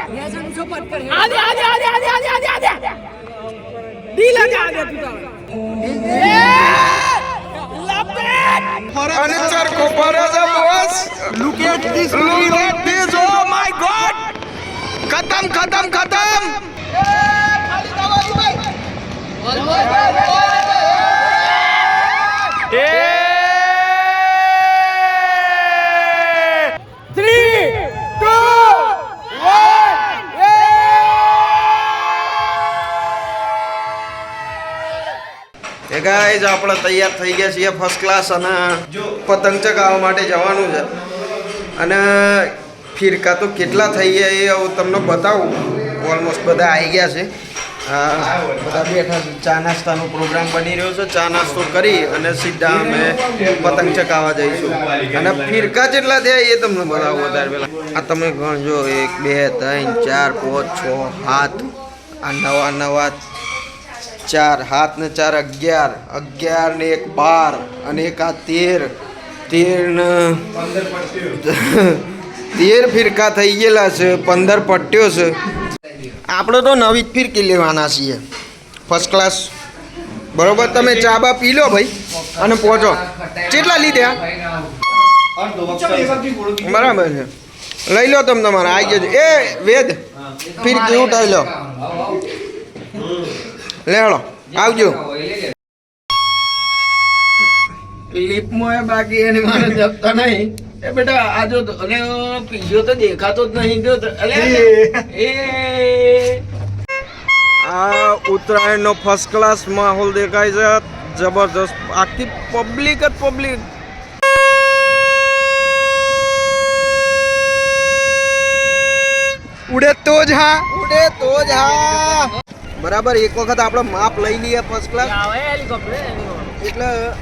आधे आधे आधे आधे आधे आधे आधे डी लगा आगे तू फर्नीचर को बराबर boss look at this oh my God खत्म खत्म खत्म ગાઈઝ આપણે તૈયાર થઈ ગયા છીએ ફર્સ્ટ ક્લાસ અને પતંગ ચગાવવા માટે જવાનું છે અને ફિરકા તો કેટલા થઈ ગયા એ હું તમને બતાવું ઓલમોસ્ટ બધા આવી ગયા છે બધા બેઠા છે ચા નાસ્તાનો પ્રોગ્રામ બની રહ્યો છે ચા નાસ્તો કરી અને સીધા અમે પતંગ ચગાવવા જઈશું અને ફિરકા જેટલા થયા એ તમને બતાવું વધારે પહેલાં આ તમે ગણજો 1 2 3 4 5 6 7 આ નવા 4 हाथ ने 4 11 ने 1 12 અને એક આ 13 ફિરકા થઈ ગયેલા છે 15 પટ્ટીઓ છે આપણે તો નવી જ ફિરકી લેવાના છીએ ફર્સ્ટ ક્લાસ બરોબર તમે ચા બા પી લો ભાઈ અને પહોંચો કેટલા લીધા બરાબર છે લઈ લો તમે તમારા આવી ગયો એ વેદ ફિરકી ઉઠાવી લો લેડો આવજો ક્લિપમાં બાકી એની મારે જપતા નહીં એ બેટા આજો તો અને પીજો તો દેખાતો જ નહીં જો આ ઉત્તરાયણનો ફર્સ્ટ ક્લાસ માહોલ દેખાય છે જબરદસ્ત આખી પબ્લિક જ પબ્લિક ઉડે તો જ હા બરાબર એક વખત આપણે માપ લઈ લઈએ ફર્સ્ટ ક્લાસ એટલે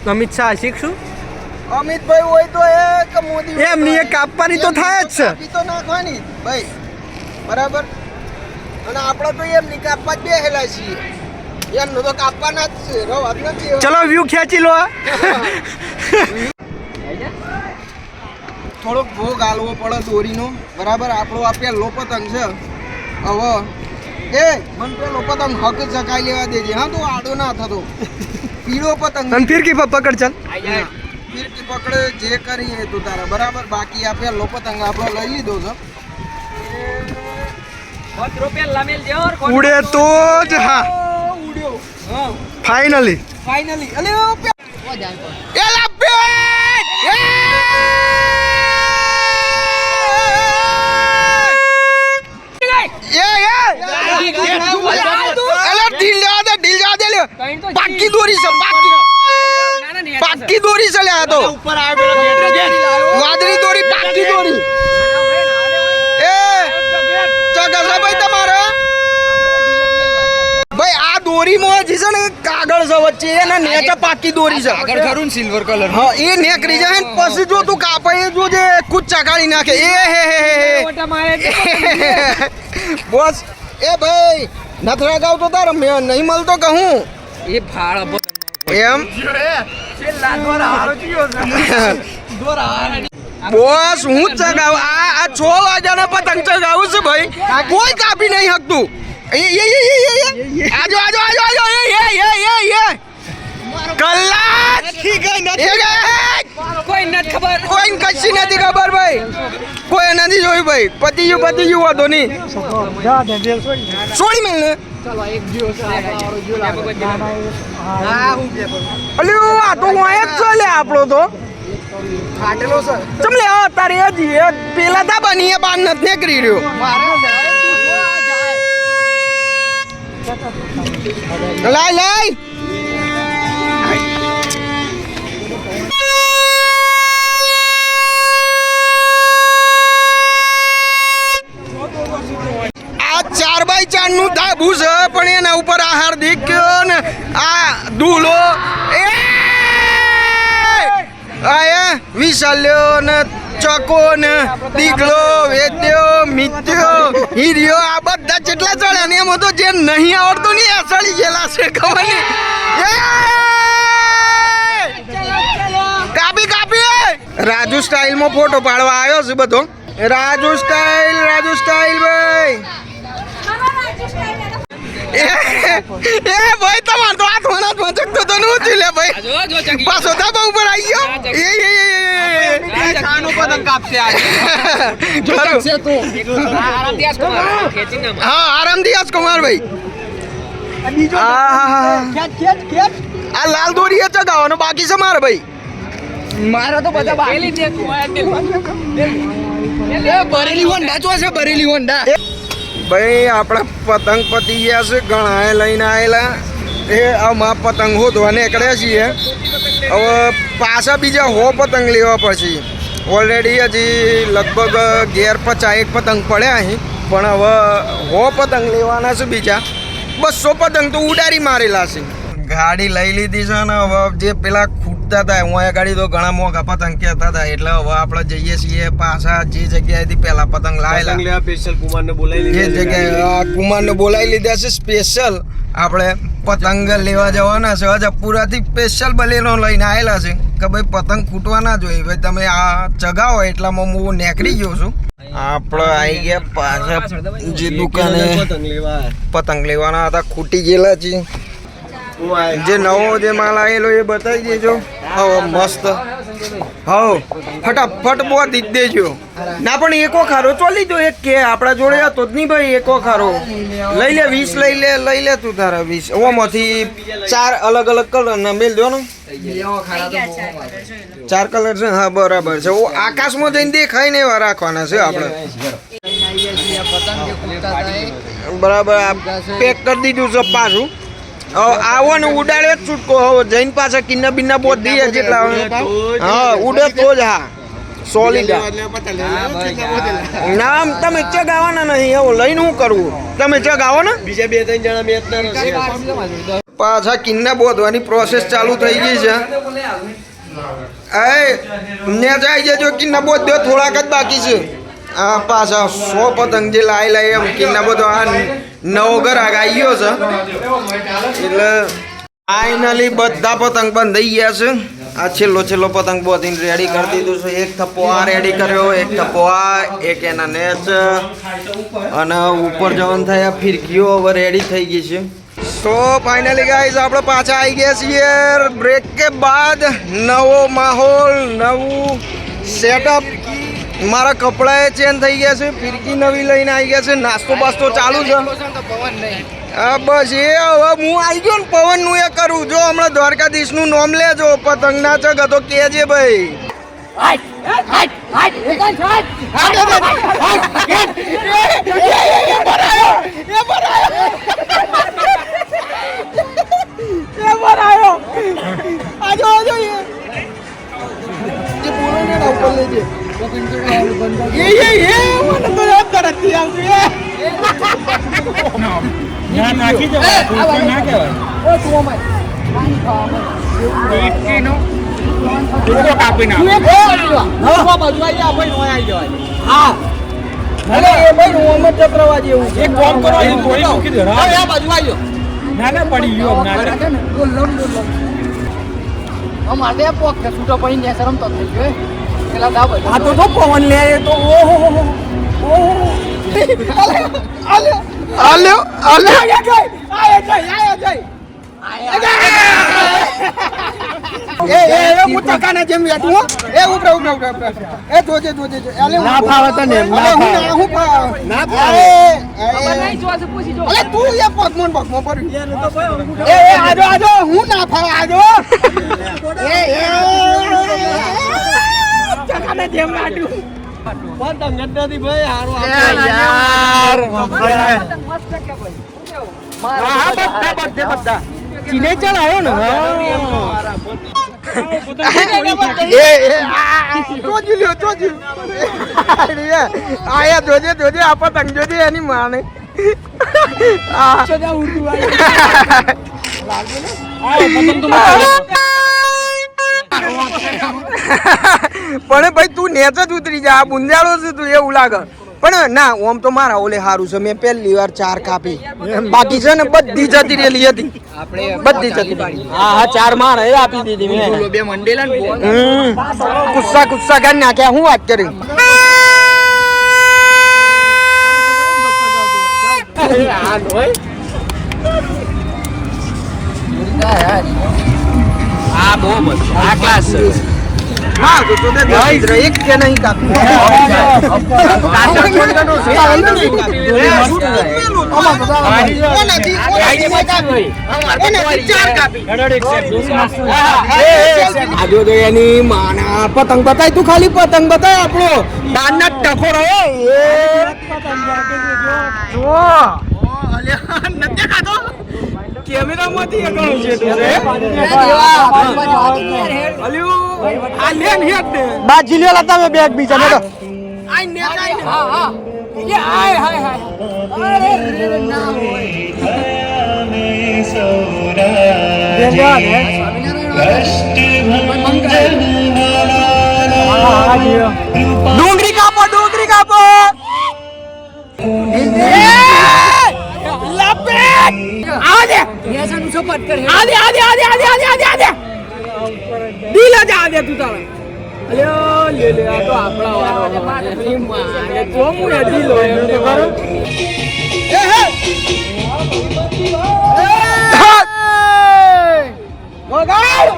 અમિત શાહ શીખશું અમિતભાઈ હોય તો એક મોદી એમની એક કાપવાની તો થાય જ છે તો નાખવાની ભાઈ બરાબર અને આપણે તો એમની કાપવા જ બેહેલા છીએ એમનું તો કાપવાના જ છે વાત નથી ચલો વ્યૂ ખેંચી લો થોડોક ભોગ આલવો પડે દોરીનો બરાબર આપણો આ પહેલો પતંગ છે હવે એ મન પેલો પતંગ હક જકાઈ લેવા દેજે હા તો આડો ના થતો પીળો પતંગ અને ફિરકી પકડ ચાલ ફિરકી પકડે જે કરીએ તું તારા બરાબર બાકી આ પેલો પતંગ આપણો લઈ લીધો છે ઉડે તો જ હા ઉડ્યો ફાઇનલી અલે એલા પાકી દોરી છે પાકી દોરી છે લે આ તો વાદળી દોરી પાકી દોરી એ ચગસ ભાઈ તમારે ભાઈ આ દોરીમાં જે છે ને કાગળ છે વચ્ચે એના નેચા પાકી દોરી છે આગળ ખરું ને સિલ્વર કલર હા એ નેકરી જાય ને પછી જો તું કાપે જો જે કુચ ચગાડી નાખે એ બોસ એ ભાઈ નથરા ગાવ તો તારે મેં નહીં મળતો કહું એ ફાળ એમ બોસ હું જ ચગાવ આ 6 વાગ્યાના પતંગ ચગાવું છું ભાઈ કોઈ કાપી નહીં શકતું આજો કલાક કોઈ નથી ખબર કોઈ કશી નથી ખબર ભાઈ કોઈ નથી જોયું ભાઈ પતિ ગયું વાંધો નહીં છોડી મેં ને અલ્યો આ તો હું એક ચાલે આપણો તો ફાટેલો છે ચમલે તારે હજી પેલા તા બની બાર નથી નીકળી રહ્યો લાય આ 4x4 નું ધાબુ છે પણ એના ઉપર આ હાર્દિક ને આ દુલો આયા વિશાલ્યો ને ચકો ને દીગલો વેદ્યો મિત્યો હીરિયો આ બધા જેટલા ચડ્યા ને એમાં તો જે નહીં આવડતું ને એ ચડી ગયેલા છે ખબર નહીં કાપી રાજુ સ્ટાઇલમાં ફોટો પાડવા આવ્યો છે બધો રાજુ સ્ટાઇલ ભાઈ એ ભાઈ તમાર તો હાથ વણા વચકતો તો નું છે લે ભાઈ પાછો ધાબા ઉપર આવી ગયો એ ખાનો પતંગ કાપશે આજે છે તો આરામથી આસકો ખેંચી ના હા આરામથી આસકો માર ભાઈ ખેંચ આ લાલ દોરી ચગાવવાનો બાકી છે માર ભાઈ મારા તો બધા બાકી છે બરેલી હોન્ડા ચો છે બરેલી હોન્ડા ભાઈ આપણા પતંગ પતી ગયા છે ઘણા લઈને આવેલા એ આમાં પતંગ હોધવા નીકળ્યા છીએ હવે પાછા બીજા પતંગ લેવા પછી ઓલરેડી હજી લગભગ 50 પતંગ પડ્યા અહીં પણ હવે પતંગ લેવાના છે બીજા 200 પતંગ તો ઉડાડી મારેલા છે ગાડી લઈ લીધી છે ને હવે જે પેલા ખૂટતા હતા હું આ ગાડી તો ઘણા મોંઘા પતંગ કહેતા હતા એટલે હવે આપણે જઈએ છીએ પાછા જે જગ્યાએથી પેલા પતંગ લાવેલા સ્પેશિયલ કુમારને બોલાવી જે જગ્યાએ કુમારને બોલાવી લીધા છે સ્પેશિયલ આપણે પતંગ લેવા જવાના છે હજપુરાથી સ્પેશિયલ બલેનો લઈને આવેલા છે કે ભાઈ પતંગ ખૂટવા ના જોઈએ ભાઈ તમે આ ચગાવો એટલામાં હું નીકળી ગયો છું આપણે આવી ગયા પાછા જે દુકાને પતંગ લેવાના હતા ખૂટી ગયેલા છે જે નવો જે માલ આવેલો એ બતાવી દેજો હવે મસ્ત હા ફટાફટ બોધી જ દેજો ના પણ એકો ખારો ચોલી દો એક કે આપણા જોડે હતો જ નહીં ભાઈ એકો ખારો લઈ લે 20 લઈ લે તું તારા 20 ઓમાંથી 4 અલગ અલગ કલર ના મેલ દો ને 4 કલર છે હા બરાબર છે ઓ આકાશમાં જઈને દેખાય ને એવા રાખવાના છે આપણે બરાબર પેક કરી દીધું છે પાછું આવો ને ઉડાડે જ છૂટકો હવે જઈને પાછા કિન્ના બિન્ના બોધ દઈએ જેટલા હા ઉડે તો જ હા સોલિડ નામ તમે ચગાવવાના નહીં એવું લઈને શું કરવું તમે ચગાવો ને બીજા 2-3 જણા મેચ પાછા કિન્ના બોધવાની પ્રોસેસ ચાલુ થઈ ગઈ છે એ ને જાય જજો કિન્ના બોધ દો થોડાક જ બાકી છે આ પાછા 100 પતંગ જે લાઈ એમ કિન્ના બધો આ નવો ગ્રાહક આવ્યો છે એટલે ફાઇનલી બધા પતંગ બંધ થઈ ગયા છે આ છેલ્લો પતંગ બોધીને રેડી કરી દીધું છે એક થપ્પો આ રેડી કર્યો એક થપ્પો આ એક એના નેચ અને ઉપર જવાનું થયા ફિરકીઓ હવે રેડી થઈ ગઈ છે તો ફાઇનલી ગાઈઝ આપણે પાછા આવી ગયા છીએ બ્રેક કે બાદ નવો માહોલ નવું સેટઅપ મારા કપડાએ ચેન્જ થઈ ગયા છે ફિરકી નવી લઈને આવી ગયા છે નાસ્તો બાસ્તો ચાલુ છે હા બસ એ હવે હું આવી ગયો ને પવનનું એ કરું જો હમણાં દ્વારકાધીશનું નામ લેજો પતંગ ના ચગ તો કેજે ભાઈ પવન લે તો જેમ ના ફાવે તને તું એ પગમોન પડ્યું આજો હું ના ફાવે આજો ચકાને જેમ લાડ્યું પતંગ નથી ભાઈ હારો બધા ચીને ચાલ આવ્યો ને આયા જોજે આ પતંગ જોજે એની માને પણ ભાઈ તું નેચ જ ઉતરી જા બુંજાળો છે તું એવું લાગે પણ ના ઓમ તો મારા ઓલે સારું છે મેં પહેલી વાર 4 કાપી બાકી છે ને બધી જતી રહેલી હતી બધી જતી હા 4 મારે એ આપી દીધી મેં બે મંડેલા ને ગુસ્સા કરી નાખ્યા હું વાત કરી આ બહુ મસ્ત આ ક્લાસ છે હા તો તે એક કે નહીં કાપી એની માના પતંગ બતાય તું ખાલી પતંગ બતાય આપણો દાનના ટકો રહ્યો કેમેરામાંથી અગણું છે બાજી લ્યો તમે બેગ બીજા ને તો ડુંગળી કાપો દિલ જ આ દે તું તારા અલ્યો લે આ તો આપણા વાળો જો હું એ દિલ હોય તો કરો વગાડ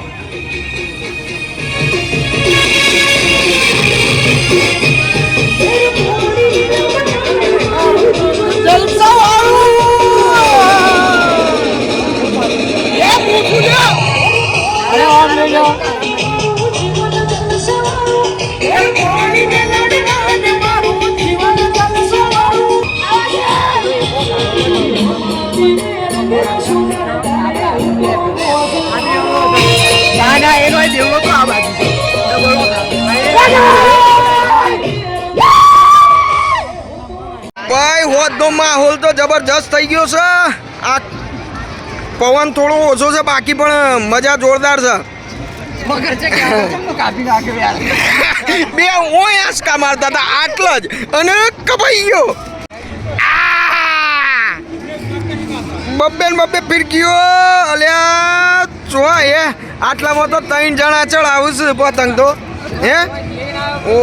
જલસા ભાઈ હોદનો માહોલ તો જબરજસ્ત થઈ ગયો છે આ પવન થોડો ઓછો છે બાકી પણ મજા જોરદાર છે બે ઓય આંસકા મારતા હતા આટલા જ અને કપાઈ ગયો બબ્બે ફિરકીઓ અલ્યા જો હે આટલામાં તો 3 જણા ચડાવું છે પતંગ તો હે ઓ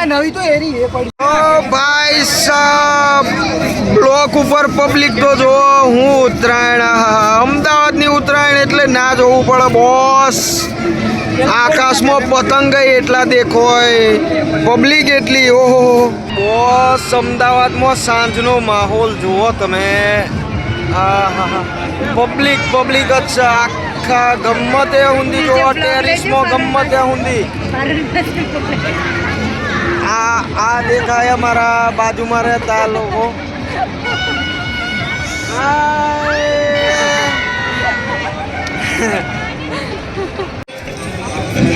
નવી તો એરી એ પડી ઓ ભાઈ સાહેબ બ્લોક ઉપર પબ્લિક તો જો હું ઉત્તરાયણ અમદાવાદની ઉત્તરાયણ એટલે ના જોવું પડે બોસ આકાશમાં પતંગ એટલા દેખોય પબ્લિક એટલી ઓહો બોસ અમદાવાદમાં સાંજનો માહોલ જુઓ તમે પબ્લિક જ છે આખા ગમે તે ઊંધી જોવો ટેરિસમાં ગમે તે ઊંધી આ દેખાય અમારા બાજુમાં રહેતા લોકો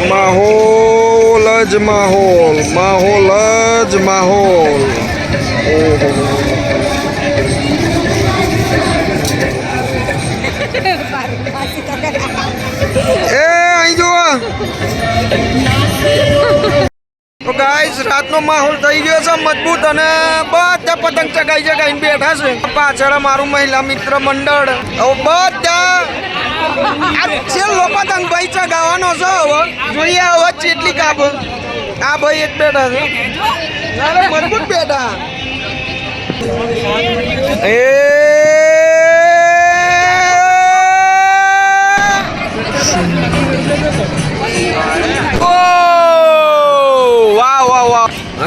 માહોલ જ માહોલ ઓહો એ અહીં જુઓ તો ગાઈસ રાતનો માહોલ થઈ ગયો છે મજબૂત અને બધા પતંગ ચગાઈને બેઠા છે પાછળ મારું મહિલા મિત્ર મંડળ હવે બધા આ છેલ્લો પતંગ ભાઈ ચગાવવાનો છે હવે જોઈએ હવે ચેટલી કાપ આ ભાઈ એક બેઠા છે મજબૂત બેઠા એ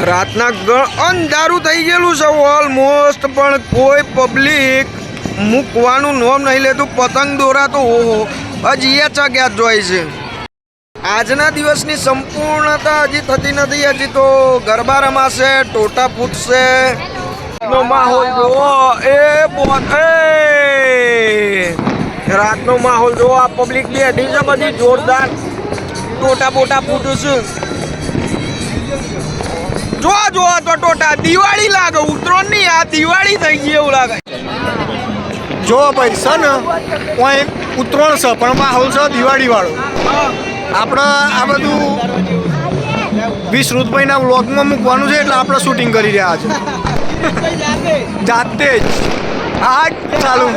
રાતના અંધારું થઈ ગયેલું છે ઓલમોસ્ટ પણ કોઈ પબ્લિક મૂકવાનું નોમ નહીં લેતું પતંગ દોરા તો ઓહો હજી એ ચગ્યા જ જોઈ છે આજના દિવસની સંપૂર્ણતા હજી થતી નથી હજી તો ગરબા રમાશે ટોટા ફૂટશે નો માહોલ જોવો રાતનો માહોલ જોવો આ પબ્લિક બેઠી છે બધી જોરદાર ટોટા બોટા ફૂટું છે જો તો ટોટા દિવાળી લાગે ઉત્તરાયણ નહીં આ દિવાળી થઈ ગઈ એવું લાગે જો ભાઈ છે ને કોઈ ઉત્તરાયણ છે પણ માહોલ છે દિવાળી વાળો આપણે આ બધું વિશ્રુતભાઈના વ્લોગમાં મૂકવાનું છે એટલે આપણે શૂટિંગ કરી રહ્યા છે જાતે જ હા ચાલુ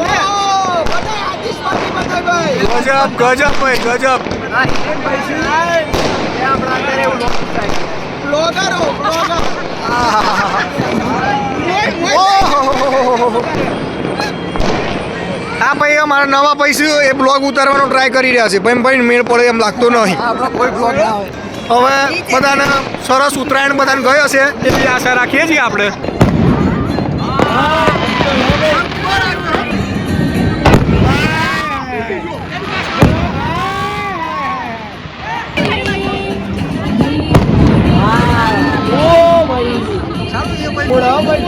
ગજબ ભાઈ ગજબ બ્લોગર આ ભાઈ અમારા નવા પૈસા એ બ્લોગ ઉતારવાનો ટ્રાય કરી રહ્યા છે ભાઈ મેળ પડે એમ લાગતો નહીં. કોઈ બ્લોગ ના હોય. હવે બધાને સરસ ઉત્તરાયણ બધાને ગયો છે એવી આશા રાખીએ છીએ આપણે.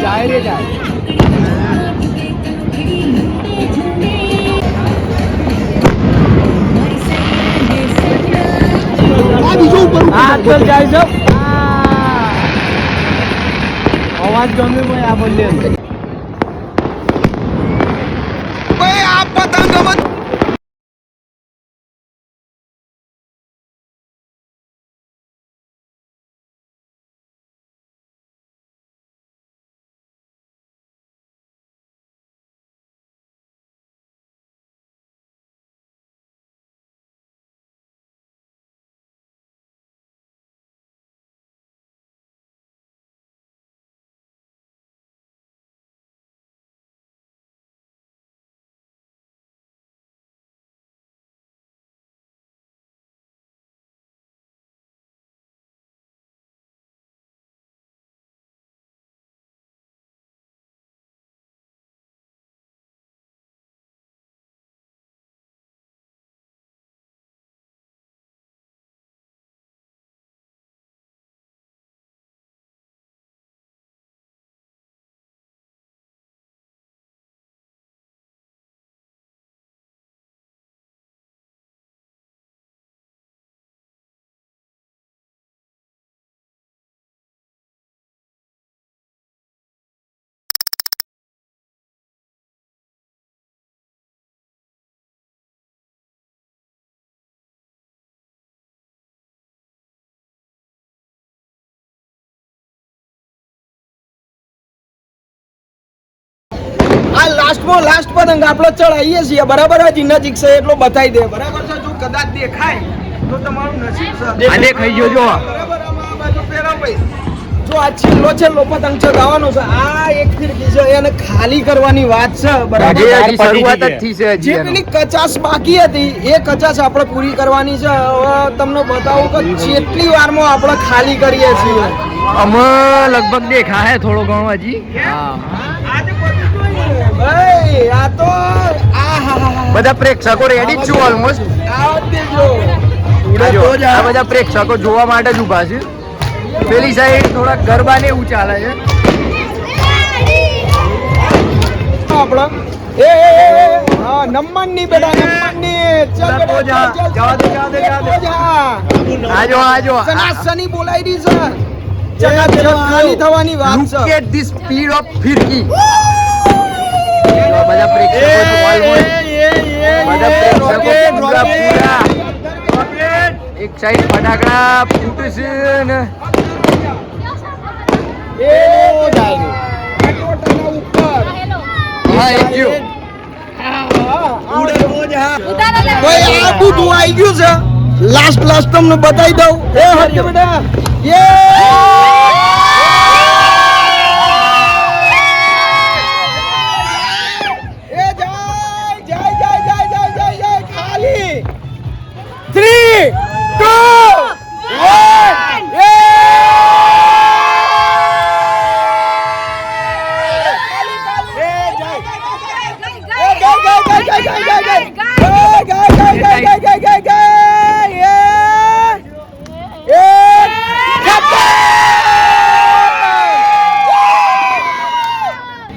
જાય રે જાય. જાય છે. અવાજ ગમે ભાઈ આ બોલે ભાઈ આ પતંગ આ લાસ્ટ પતંગ આપણે ચડાવીએ છીએ બરાબર હજી નજીક છે એટલો બતાવી દે બરાબર છે. જો કદાચ દેખાય તો તમારું નસીબ છે. આ દેખાઈ ગયો જો. બરાબર આમાં આ બાજુ ફેરવ ભાઈ. જો આ છેલ્લો પતંગ ચગાવવાનો છે. આ એક ફિરકી છે એને ખાલી કરવાની વાત છે બરાબર. શરૂઆત જ થઈ છે જે પેલી કચાશ બાકી હતી એ કચાશ આપણે પૂરી કરવાની છે. હવે તમને બતાવું કે જેટલી વારમાં આપણે ખાલી કરીએ છીએ. અમે લગભગ દેખાય થોડો ઘણો હજી. ભાઈ આ તો બધા પ્રેક્ષકો રેડી જ છું ઓલમોસ્ટ. આ દેજો આ બધા પ્રેક્ષકો જોવા માટે જ ઊભા છે. પેલી સાઈડ થોડા ગરબા ને એવું ચાલે છે. આપણો હા નમનની બેટા નમનની ચાલ આજો સનાસની બોલાઈ રહી છે. ખાલી થવાની વાત છે. Look at the speed of ફિરકી. બધા પ્રેક્ષકો પૂરા એક સાઈડ ફટાકડા ફૂટશે ને હા એક ગયું. ભાઈ આ બધું આવી ગયું છે. લાસ્ટ તમને બતાવી દઉં. એ હરકે બેટા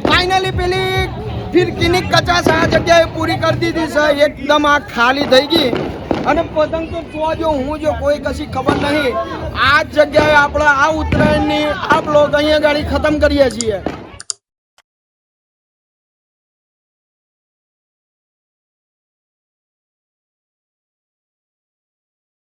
ફાઇનલી પેલી ફિરકીની કચાશ આ જગ્યાએ પૂરી કરી દીધી છે. એકદમ આ ખાલી થઈ ગઈ અને પતંગ તો જો હું જો કોઈ કશી ખબર નહીં. આ જ જગ્યાએ આપણે આ ઉત્તરાયણની આ બ્લોગ અહીંયા ગાડી ખતમ કરીએ છીએ.